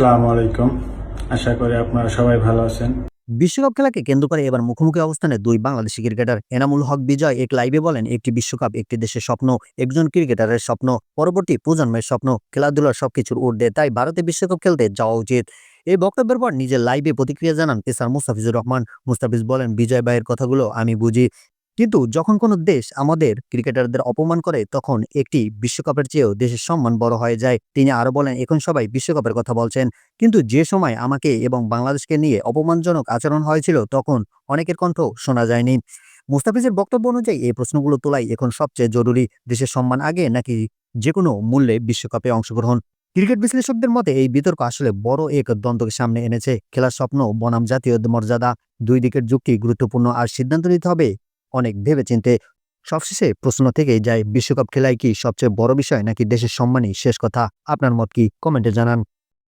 আসসালামু আলাইকুম। আশা করি আপনারা সবাই ভালো আছেন। বিশ্বকাপ খেলাকে কেন্দ্র করে এবার মুখোমুখি অবস্থানে দুই বাংলাদেশি ক্রিকেটার এনামুল হক বিজয় এক লাইভে বলেন, একটি বিশ্বকাপ একটি দেশের স্বপ্ন, একজন ক্রিকেটারের স্বপ্ন, পরবর্তী প্রজন্মের স্বপ্ন, খেলাধুলার সবকিছুর ঊর্ধ্বে, তাই ভারতে বিশ্বকাপ খেলতে যাওয়া উচিত। এই বক্তব্যের পর নিজের লাইভে প্রতিক্রিয়া জানান পেসার মুস্তাফিজুর রহমান। মুস্তাফিজ বলেন, বিজয় ভাইয়ের কথাগুলো আমি বুঝি, কিন্তু যখন কোনো দেশ আমাদের ক্রিকেটারদের অপমান করে তখন একটি বিশ্বকাপের চেয়েও দেশের সম্মান বড় হয়ে যায়। তিনি আরো বলেন, এখন সবাই বিশ্বকাপের কথা বলছেন, কিন্তু যে সময় আমাকে এবং বাংলাদেশকে নিয়ে অপমানজনক আচরণ হয়েছিল তখন অনেকের কণ্ঠ শোনা যায়নি। মুস্তাফিজের বক্তব্য অনুযায়ী এই প্রশ্নগুলো তোলাই এখন সবচেয়ে জরুরি, দেশের সম্মান আগে নাকি যে কোনো মূল্যে বিশ্বকাপে অংশগ্রহণ। ক্রিকেট বিশ্লেষকদের মতে এই বিতর্ক আসলে বড় এক দ্বন্দ্বকে সামনে এনেছে। খেলার স্বপ্ন বনাম জাতীয় মর্যাদা, দুই দিকের যুক্তি গুরুত্বপূর্ণ, আর সিদ্ধান্ত নিতে হবে অনেক ভেবেচিন্তে। সবশেষে প্রশ্ন থেকেই যায়, বিশ্বকাপ খেলাই কি সবচেয়ে বড় বিষয় নাকি দেশের সম্মানই শেষ কথা? আপনার মত কি? কমেন্টে জানান।